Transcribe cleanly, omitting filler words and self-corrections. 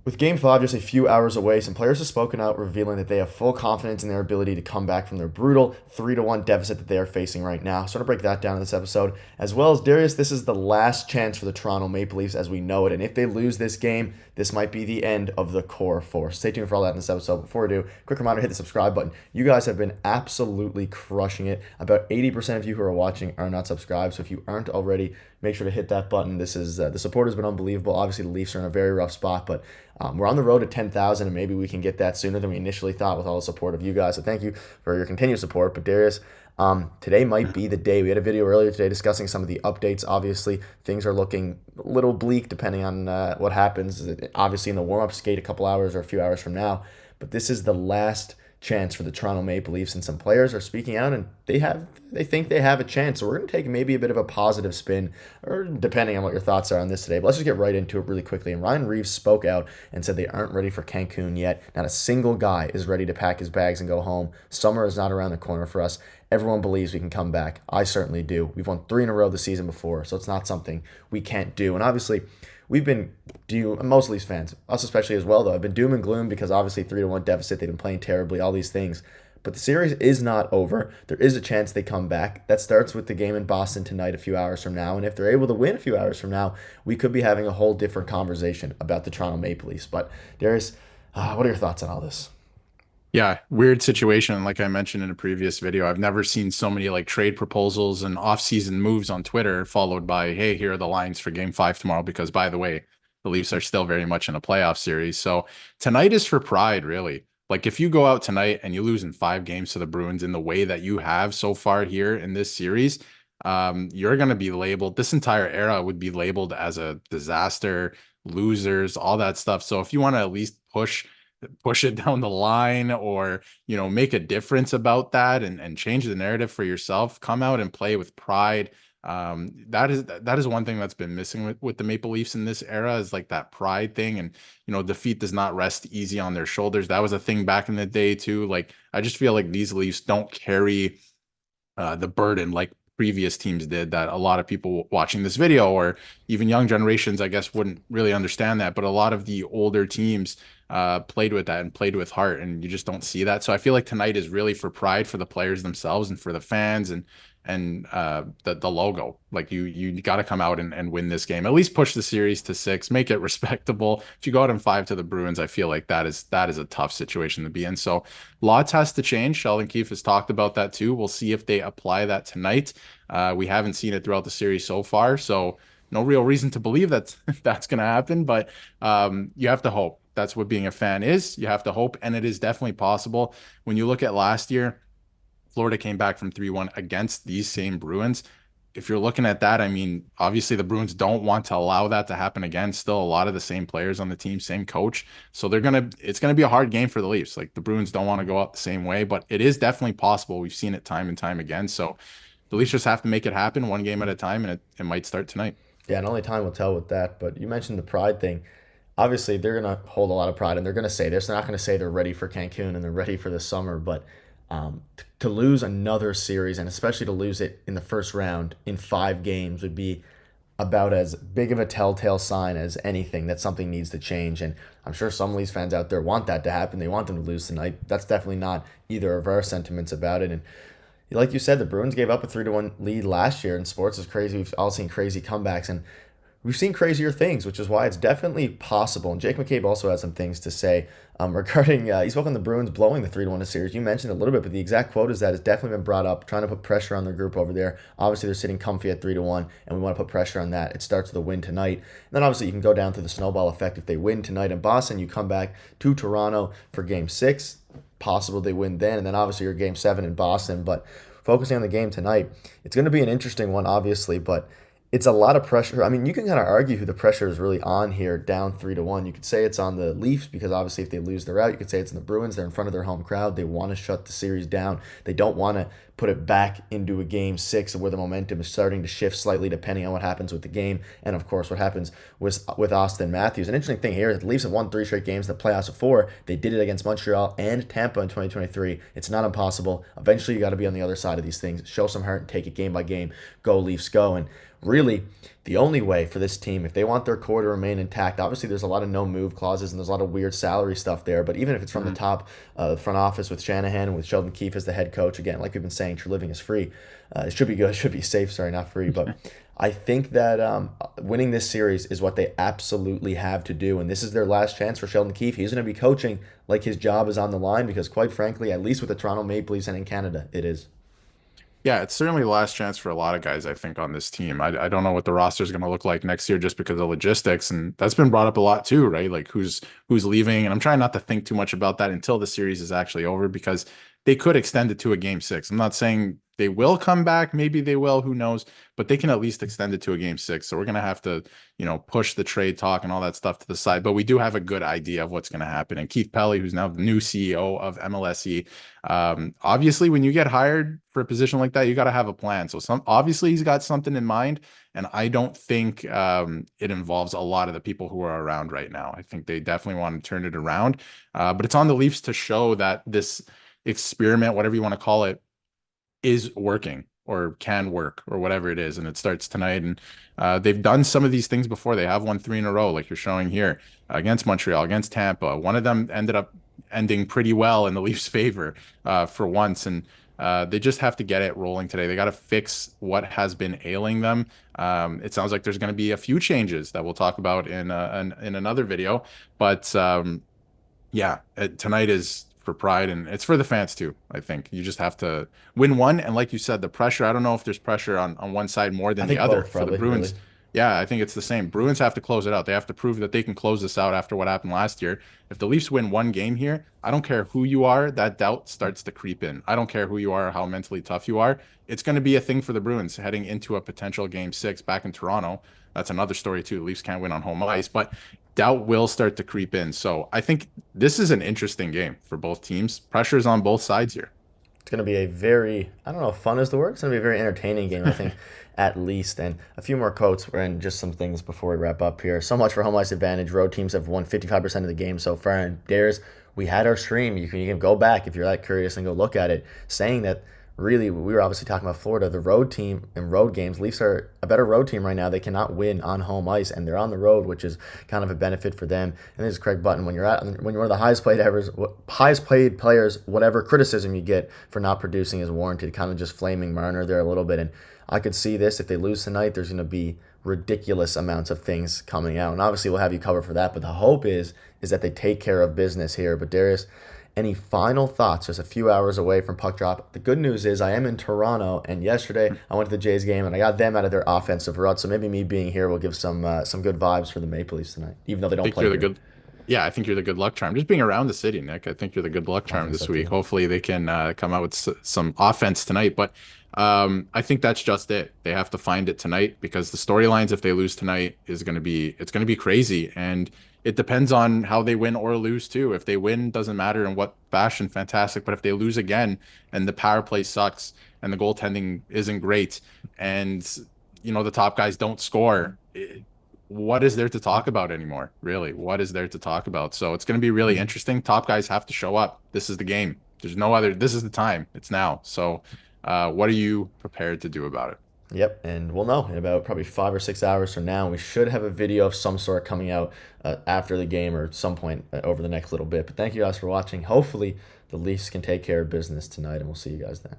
With Game 5 just a few hours away, some players have spoken out revealing that they have full confidence in their ability to come back from their brutal 3-1 deficit that they are facing right now. So I'm going to break that down in this episode. As well as Darius, this is the last chance for the Toronto Maple Leafs as we know it. And if they lose this game, this might be the end of the core four. Stay tuned for all that in this episode. Before we do, quick reminder, hit the subscribe button. You guys have been absolutely crushing it. About 80% of you who are watching are not subscribed. So if you aren't already, make sure to hit that button. This is the support has been unbelievable. Obviously, the Leafs are in a very rough spot, but we're on the road to 10,000, and maybe we can get that sooner than we initially thought with all the support of you guys. So thank you for your continued support. But Darius, today might be the day. We had a video earlier today discussing some of the updates. Obviously, things are looking a little bleak depending on what happens. Obviously, in the warm-up skate a couple hours or a few hours from now. But this is the last chance for the Toronto Maple Leafs, and some players are speaking out, and they think they have a chance. So we're going to take maybe a bit of a positive spin, or depending on what your thoughts are on this today. But let's just get right into it really quickly. And Ryan Reeves spoke out and said they aren't ready for Cancun yet. Not a single guy is ready to pack his bags and go home. Summer is not around the corner for us. Everyone believes we can come back. I certainly do. We've won 3 in a row this season before, so it's not something we can't do. And obviously, we've been most Leafs fans, us especially as well, though, have been doom and gloom because obviously 3-1 deficit, they've been playing terribly, all these things. But the series is not over. There is a chance they come back. That starts with the game in Boston tonight a few hours from now. And if they're able to win a few hours from now, we could be having a whole different conversation about the Toronto Maple Leafs. But Darius, what are your thoughts on all this? Yeah, weird situation. Like I mentioned in a previous video, I've never seen so many like trade proposals and off-season moves on Twitter, followed by, hey, here are the lines for game 5 tomorrow. Because by the way, the Leafs are still very much in a playoff series. So tonight is for pride, really. Like if you go out tonight and you lose in 5 games to the Bruins in the way that you have so far here in this series, you're going to be labeled, this entire era would be labeled as a disaster, losers, all that stuff. So if you want to at least push it down the line, or make a difference about that and change the narrative for yourself, come out and play with pride. That is one thing that's been missing with the Maple Leafs in this era, is like that pride thing. And defeat does not rest easy on their shoulders. That was a thing back in the day too. Like I just feel like these Leafs don't carry the burden like previous teams did, that a lot of people watching this video, or even young generations, I guess, wouldn't really understand that. But a lot of the older teams played with that and played with heart, and you just don't see that. So I feel like tonight is really for pride, for the players themselves and for the fans, and the logo. Like you got to come out and win this game. At least push the series to 6, make it respectable. If you go out in 5 to the Bruins, I feel like that is a tough situation to be in. So lots has to change. Sheldon Keefe has talked about that too. We'll see if they apply that tonight. We haven't seen it throughout the series so far, so no real reason to believe that that's going to happen. But you have to hope. That's what being a fan is. You have to hope, and it is definitely possible. When you look at last year, Florida came back from 3-1 against these same Bruins. If you're looking at that, I mean, obviously the Bruins don't want to allow that to happen again. Still a lot of the same players on the team, same coach. So it's gonna be a hard game for the Leafs. Like the Bruins don't want to go out the same way, but it is definitely possible. We've seen it time and time again. So the Leafs just have to make it happen one game at a time, and it might start tonight. Yeah, and only time will tell with that. But you mentioned the pride thing. Obviously, they're going to hold a lot of pride, and they're going to say this. They're not going to say they're ready for Cancun and they're ready for the summer, but to lose another series, and especially to lose it in the first round in 5 games, would be about as big of a telltale sign as anything that something needs to change. And I'm sure some Leafs fans out there want that to happen. They want them to lose tonight. That's definitely not either of our sentiments about it. And like you said, the Bruins gave up a 3-1 lead last year, and sports is crazy. We've all seen crazy comebacks, and we've seen crazier things, which is why it's definitely possible. And Jake McCabe also has some things to say regarding, he spoke on the Bruins blowing the 3-1 series. You mentioned a little bit, but the exact quote is that it's definitely been brought up, trying to put pressure on their group over there. Obviously, they're sitting comfy at 3-1, and we want to put pressure on that. It starts with a win tonight. And then obviously you can go down to the snowball effect. If they win tonight in Boston, you come back to Toronto for game 6. Possible they win then, and then obviously your game 7 in Boston. But focusing on the game tonight, it's going to be an interesting one, obviously, but it's a lot of pressure. I mean, you can kind of argue who the pressure is really on here, down 3-1. You could say it's on the Leafs because obviously if they lose, they're out. You could say it's in the Bruins. They're in front of their home crowd. They want to shut the series down. They don't want to put it back into a game 6 where the momentum is starting to shift slightly depending on what happens with the game and, of course, what happens with Austin Matthews. An interesting thing here, the Leafs have won 3 straight games in the playoffs of 4. They did it against Montreal and Tampa in 2023. It's not impossible. Eventually, you got to be on the other side of these things. Show some heart and take it game by game. Go Leafs, go. And really the only way for this team, if they want their core to remain intact, obviously there's a lot of no move clauses and there's a lot of weird salary stuff there. But even if it's from the Mhm. top, front office with Shanahan and with Sheldon Keefe as the head coach, again, like we've been saying, true living is free. It should be good. It should be safe. Sorry, not free. But I think that winning this series is what they absolutely have to do. And this is their last chance for Sheldon Keefe. He's going to be coaching like his job is on the line because, quite frankly, at least with the Toronto Maple Leafs and in Canada, it is. Yeah, it's certainly the last chance for a lot of guys, I think, on this team. I don't know what the roster is going to look like next year just because of logistics, and that's been brought up a lot too, right? Like who's leaving, and I'm trying not to think too much about that until the series is actually over because they could extend it to a game six. I'm not saying they will come back, maybe they will, who knows, but they can at least extend it to a game six. So we're gonna have to, push the trade talk and all that stuff to the side, but we do have a good idea of what's going to happen. And Keith Pelly, who's now the new CEO of MLSE, obviously, when you get hired for a position like that, you got to have a plan. So obviously he's got something in mind, and I don't think it involves a lot of the people who are around right now. I think they definitely want to turn it around, but it's on the Leafs to show that this experiment, whatever you want to call it, is working or can work or whatever it is. And it starts tonight. And they've done some of these things before. They have won three in a row, like you're showing here, against Montreal, against Tampa. One of them ended up ending pretty well in the Leafs' favor for once. And they just have to get it rolling today. They got to fix what has been ailing them. It sounds like there's going to be a few changes that we'll talk about in another video. But yeah, tonight is for pride and it's for the fans too. I think you just have to win one. And like you said, the pressure, I don't know if there's pressure on one side more I than the think other both, for the probably, really. Bruins. Yeah, I think it's the same. Bruins have to close it out. They have to prove that they can close this out after what happened last year. If the Leafs win one game here, I don't care who you are, that doubt starts to creep in. I don't care who you are or how mentally tough you are. It's going to be a thing for the Bruins heading into a potential game six back in Toronto. That's another story too. The Leafs can't win on home ice, but doubt will start to creep in. So I think this is an interesting game for both teams. Pressure's on both sides here. It's going to be a very, I don't know if fun is the word. It's going to be a very entertaining game, I think, at least. And a few more quotes and just some things before we wrap up here. So much for home ice advantage. Road teams have won 55% of the game so far. And Dares, we had our stream. You can go back if you're that curious and go look at it, saying that really, we were obviously talking about Florida. The road team in road games, Leafs are a better road team right now. They cannot win on home ice, and they're on the road, which is kind of a benefit for them. And this is Craig Button. When you're one of the highest paid players, whatever criticism you get for not producing is warranted. Kind of just flaming Marner there a little bit. And I could see this if they lose tonight. There's going to be ridiculous amounts of things coming out, and obviously we'll have you covered for that. But the hope is that they take care of business here. But Darius, any final thoughts? Just a few hours away from puck drop. The good news is I am in Toronto, and yesterday I went to the Jays game and I got them out of their offensive rut. So maybe me being here will give some good vibes for the Maple Leafs tonight, even though they I don't think play you're the here. good. Yeah, I think you're the good luck charm. Just being around the city, Nick. I think you're the good luck I charm think so this week. too. Hopefully, they can come out with some offense tonight. But I think that's just it. They have to find it tonight because the storylines, if they lose tonight, it's going to be crazy. And it depends on how they win or lose too. If they win, doesn't matter in what fashion, fantastic. But if they lose again and the power play sucks and the goaltending isn't great, and the top guys don't score, what is there to talk about anymore? Really, what is there to talk about? So it's going to be really interesting. Top guys have to show up. This is the game. There's no other. This is the time. It's now. So, what are you prepared to do about it? Yep, and we'll know in about probably 5 or 6 hours from now. We should have a video of some sort coming out after the game or at some point over the next little bit. But thank you guys for watching. Hopefully, the Leafs can take care of business tonight, and we'll see you guys then.